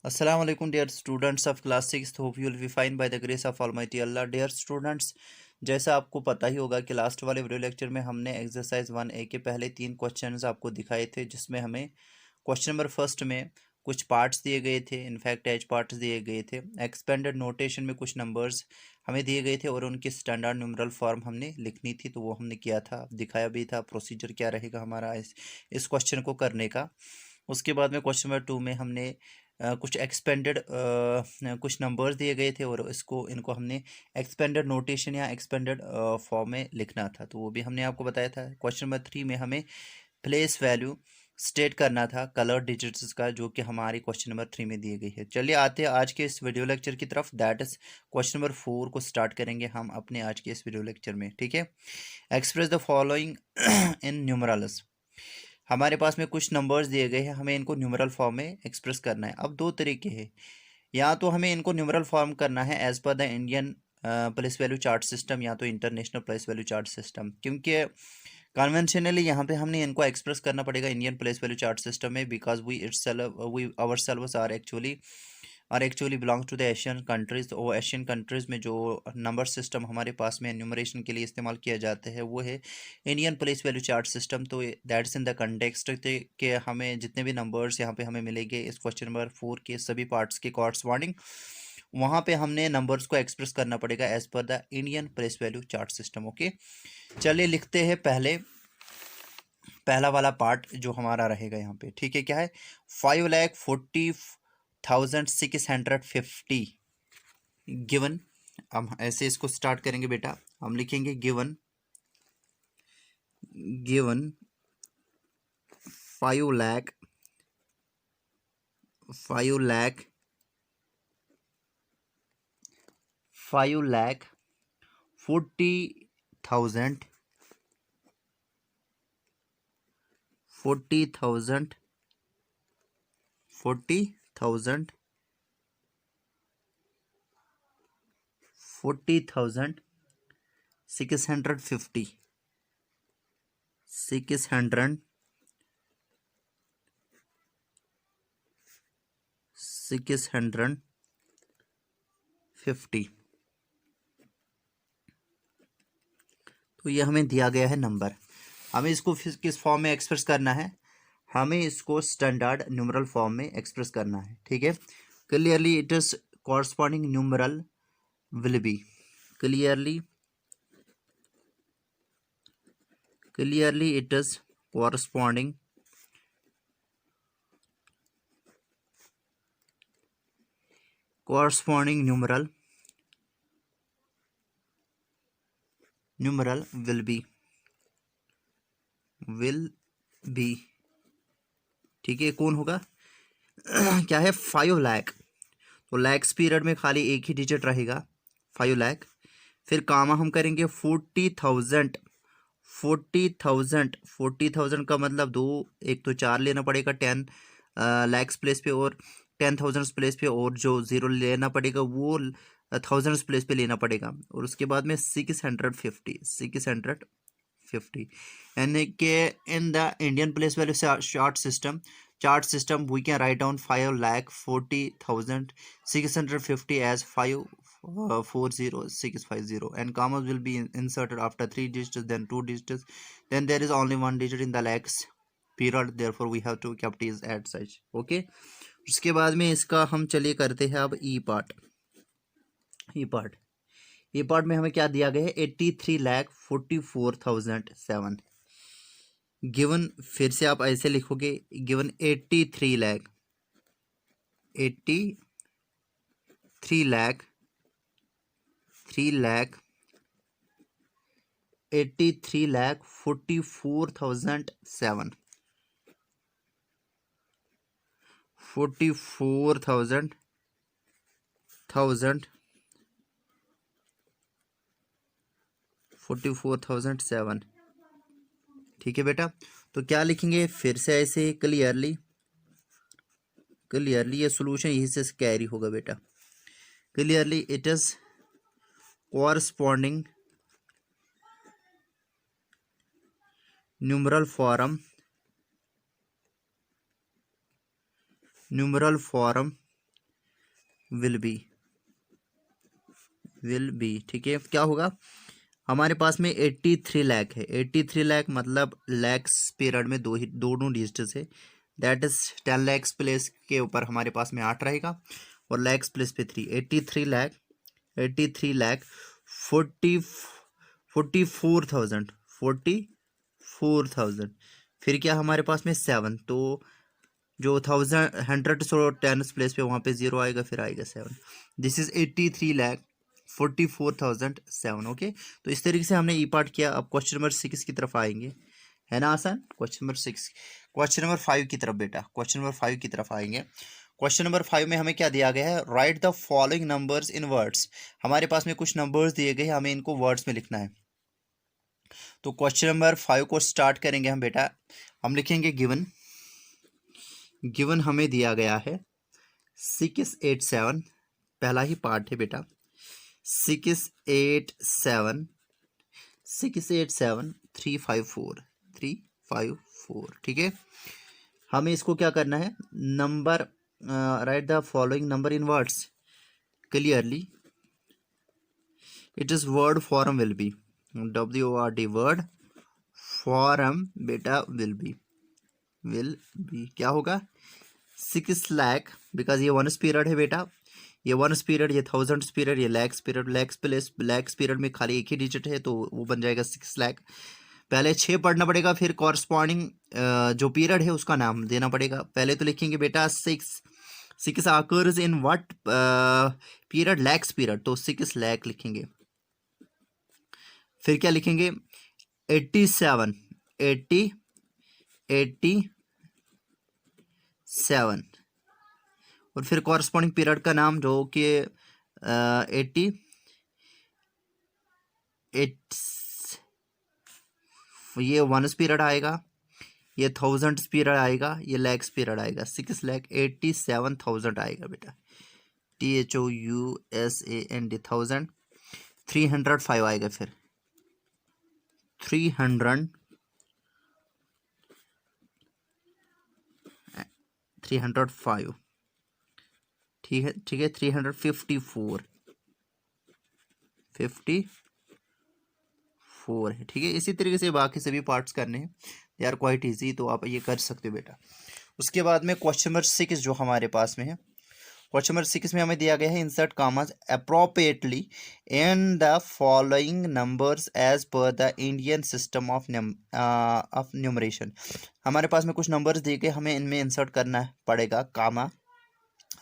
Assalamu alaikum dear students of class 6, hope you will be fine by the grace of Almighty Allah. Dear students, जैसा आपको पता ही होगा कि last वाले video lecture में हमने एक्सरसाइज 1A के पहले 3 क्वेश्चंस आपको दिखाए थे, जिसमें हमें क्वेश्चन नंबर फर्स्ट में कुछ पार्ट्स दिए गए थे, इनफैक्ट एज पार्ट्स दिए गए थे। एक्सपेंडेड नोटेशन में कुछ नंबर्स हमें दिए गए थे और उनकी स्टैंडर्ड न्यूमरल फॉर्म हमने लिखनी थी, तो वो हमने किया था, दिखाया भी था प्रोसीजर क्या रहेगा हमारा इस क्वेश्चन को करने का। उसके बाद में क्वेश्चन नंबर 2 में हमने कुछ एक्सपेंडेड कुछ नंबर्स दिए गए थे और इनको हमने एक्सपेंडेड नोटेशन या एक्सपेंडेड फॉर्म में लिखना था, तो वो भी हमने आपको बताया था। क्वेश्चन नंबर 3 में हमें प्लेस वैल्यू स्टेट करना था कलर डिजिट्स का, जो कि हमारी क्वेश्चन नंबर 3 में दी गई है। चलिए आते हैं आज के इस वीडियो लेक्चर की तरफ, दैट इज क्वेश्चन नंबर 4 को स्टार्ट करेंगे हम अपने आज के इस वीडियो लेक्चर में। ठीक है, express the following in numerals. हमारे पास में कुछ नंबर्स दिए गए हैं, हमें इनको न्यूमरल फॉर्म में एक्सप्रेस करना है। अब दो तरीके हैं, या तो हमें इनको न्यूमरल फॉर्म करना है as per the Indian place value chart system, या तो international place value chart system, क्योंकि कन्वेंशनली यहाँ पे हमने इनको एक्सप्रेस करना पड़ेगा Indian place value chart system में, because we ourselves are actually belongs to the Asian countries. तो वो एशियन कंट्रीज़ में जो नंबर सिस्टम हमारे पास में न्यूमरेशन के लिए इस्तेमाल किया जाता है वो है Indian place value chart system. तो दैट्स इन द कंटेक्स्ट के हमें जितने भी नंबर्स यहाँ पे हमें मिलेंगे इस क्वेश्चन नंबर 4 के सभी पार्ट्स के कॉरस्पॉन्डिंग, वहाँ पे हमने नंबर्स को एक्सप्रेस करना पड़ेगा as per the Indian place value chart system. Okay, चलिए लिखते हैं पहला वाला पार्ट जो हमारा रहेगा यहाँ पे। ठीक है, क्या है? 5,40,650 गिवन। हम ऐसे इसको स्टार्ट करेंगे बेटा, हम लिखेंगे गिवन 5 लाख 40,000 650। तो ये हमें दिया गया है नंबर, हमें इसको किस फॉर्म में एक्सप्रेस करना है? हमें इसको स्टैंडर्ड न्यूमरल फॉर्म में एक्सप्रेस करना है। ठीक है, clearly it is corresponding numeral will be clearly it is corresponding numeral will be। ठीक है, कौन होगा? क्या है? 5 लाख, तो लैक्स पीरियड में खाली एक ही डिजिट रहेगा 5 लाख। फिर कामा हम करेंगे 40,000। 40,000 का मतलब दो, एक तो 4 लेना पड़ेगा 10 लाख्स प्लेस पे, और 10,000 प्लेस पे, और जो ज़ीरो लेना पड़ेगा वो 1000 प्लेस पे लेना पड़ेगा, और उसके बाद में 650 यानी कि in the Indian place value chart system we can write down 5,40,650 as 5,40650, and commas will be inserted after 3 digits, then 2 digits, then there is only 1 digit in the lakhs period, therefore we have to kept is at such। okay, उसके बाद में इसका हम चलिए करते हैं अब ई part में हमें क्या दिया गया है? 83,44,007 गिवन। फिर से आप ऐसे लिखोगे गिवन 83 लाख 44,007 44,007। ठीक है बेटा, तो क्या लिखेंगे? फिर से ऐसे क्लियरली ये सॉल्यूशन यहीं से कैरी होगा बेटा। Clearly it is corresponding numeral form will be. ठीक है, क्या होगा हमारे पास में 83 लाख है। 83 लाख मतलब लैक्स पीरियड में दोनों डिजिट्स है। दैट इज 10 लैक्स प्लेस के ऊपर हमारे पास में 8 रहेगा और लैक्स प्लेस पे 3। 83 लाख 44,000 फिर क्या हमारे पास में 7, तो जो 100 सो 10 प्लेस पे वहाँ पे 0 आएगा, फिर आएगा 7। This is 83,44,007। ओके, तो इस तरीके से हमने ई पार्ट किया। अब क्वेश्चन नंबर 6 की तरफ आएंगे, है ना आसान। क्वेश्चन नंबर 6, क्वेश्चन नंबर 5 की तरफ बेटा, क्वेश्चन नंबर 5 की तरफ आएंगे। क्वेश्चन नंबर 5 में हमें क्या दिया गया है, right the following numbers in words. हमारे पास में कुछ नंबर्स दिए गए, हमें इनको वर्ड्स में लिखना है। तो क्वेश्चन नंबर 5 को स्टार्ट करेंगे हम बेटा। हम लिखेंगे गिवन हमें दिया गया है 687, पहला ही पार्ट है बेटा। 687 354 ठीक है। हमें इसको क्या करना है, number right the following number in words clearly. It is word form will be, WORD word form बेटा विल बी क्या होगा 6 लाख, बिकॉज ये 1 पीरियड है बेटा। ये 1 पीरियड, ये 1000 पीरियड, ये लैक्स पीरियड। लैक्स पीरियड में खाली एक ही डिजिट है तो वो बन जाएगा 6 लाख। पहले 6 पढ़ना पड़ेगा, फिर कॉरस्पॉन्डिंग जो पीरियड है उसका नाम देना पड़ेगा। पहले तो लिखेंगे बेटा 6 occurs in what period, lakhs period, तो 6 लाख लिखेंगे। फिर क्या लिखेंगे 87 और फिर कॉरस्पॉन्डिंग पीरियड का नाम जो कि 88, ये 1 पीरियड आएगा, ये 1000 पीरियड आएगा, ये लैक्स पीरियड आएगा। 6,87,000 आएगा बेटा, THOUSAND 1000। 305 आएगा, फिर 305 ठीक है 354 है। ठीक है, इसी तरीके से बाकी सभी पार्ट्स करने हैं, दे आर क्वाइट ईजी, तो आप ये कर सकते हो बेटा। उसके बाद में क्वेश्चन नंबर 6 जो हमारे पास में है, क्वेश्चन नंबर 6 में हमें दिया गया है insert commas appropriately in the following numbers as per the Indian system of numeration. हमारे पास में कुछ नंबर्स दिए गए, हमें इनमें इंसर्ट करना पड़ेगा कामा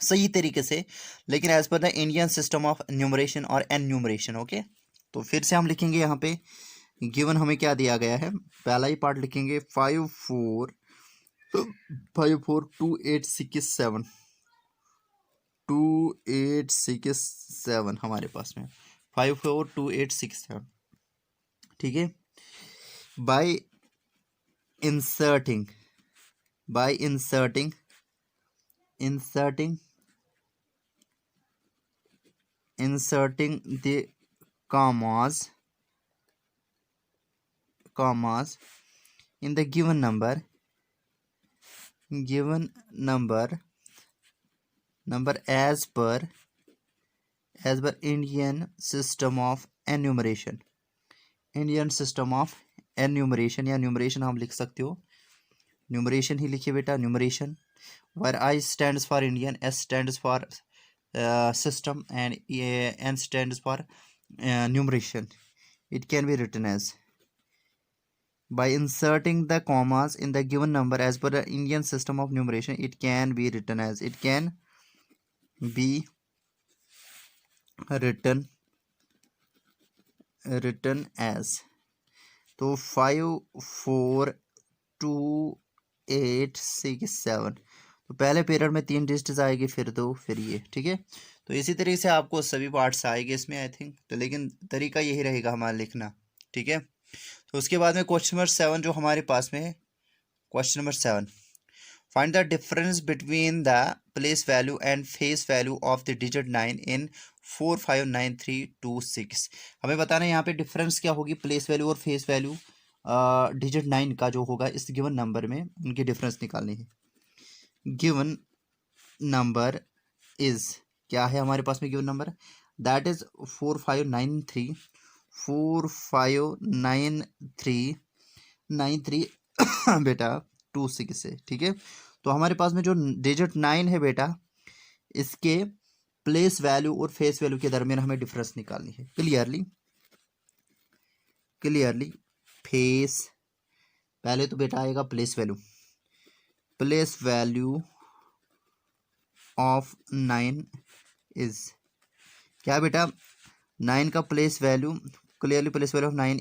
सही तरीके से, लेकिन as per the Indian system of numeration और एन्यूमरेशन। ओके, तो फिर से हम लिखेंगे यहाँ पे गिवन हमें क्या दिया गया है। पहला ही पार्ट लिखेंगे 542867 हमारे पास में 542867। ठीक है, bye inserting the commas in the given number as per Indian system of enumeration या न्यूमरेशन हम लिख सकते हो, न्यूमरेशन ही लिखिए बेटा, numeration. where I stands for Indian, S stands for system, and N stands for numeration. It can be written as, by inserting the commas in the given number as per the Indian system of numeration, it can be written as तो 542867, तो पहले period में 3 digits आएगी, फिर 2, फिर ये। ठीक है, तो इसी तरीके से आपको सभी पार्ट्स आएंगे इसमें आई थिंक, तो लेकिन तरीका यही रहेगा हमारा लिखना। ठीक है, तो उसके बाद में क्वेश्चन नंबर 7 जो हमारे पास में है, question number 7, find the difference between the place value and face value of the digit 9 इन 459326। हमें बताना है यहाँ पे डिफरेंस क्या होगी, प्लेस वैल्यू और फेस वैल्यू डिजिट 9 का जो होगा इस गिवन नंबर में, उनकी डिफरेंस निकालनी है। गिवन नंबर इज क्या है हमारे पास में गिवन नंबर, दैट इज 4593 बेटा 26 से, ठीक है। तो हमारे पास में जो डिजिट 9 है बेटा, इसके प्लेस वैल्यू और फेस वैल्यू के दरमियान हमें डिफरेंस निकालनी है। क्लियरली फेस, पहले तो बेटा आएगा प्लेस वैल्यू ऑफ 9 इज क्या बेटा, 9 का place value, clearly place value of 9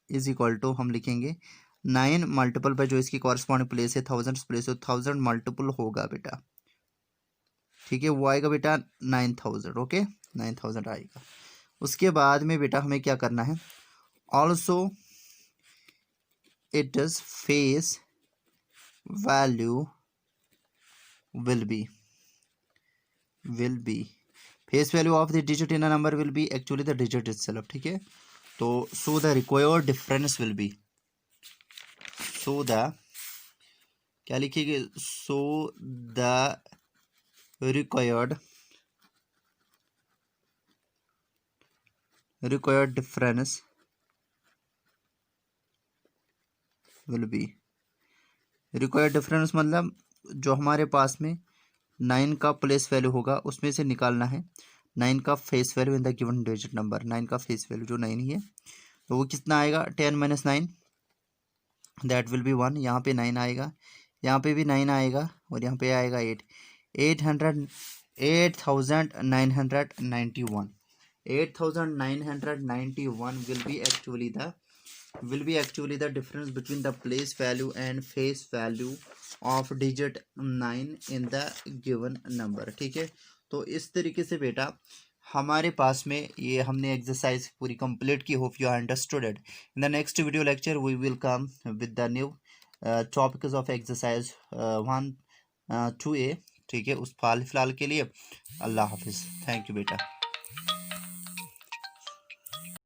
is equal to हम लिखेंगे 9 मल्टीपल पे जो इसकी कॉरस्पॉन्डिंग प्लेस है 1000 प्लेस है, 1000 मल्टीपल होगा बेटा, ठीक है, वो आएगा बेटा 9000, ओके 9000 आएगा। उसके बाद में बेटा हमें क्या करना है, also it is face value will be face value of the digit in a number will be actually the digit itself, ठीक है। तो so the required difference will be, क्या लिखिएगा, so the required difference will be, required difference मतलब जो हमारे पास में 9 का प्लेस वैल्यू होगा उसमें से निकालना है 9 का face value in the given digit number, 9 का फेस वैल्यू जो 9 ही है, तो वो कितना आएगा, 10 - 9 दैट विल बी 1, यहाँ पे 9 आएगा, यहाँ पे भी 9 आएगा, और यहाँ पे आएगा 8991 will be actually the difference between the place value and face value of digit 9 in the given number, ठीक है। तो इस तरीके से बेटा हमारे पास में ये हमने एक्सरसाइज पूरी कंप्लीट की। Hope you understood it. In the next video lecture we will come with the new topics of exercise 1 2A, ठीक है। उस फिलहाल के लिए अल्लाह हाफिज़, थैंक यू बेटा।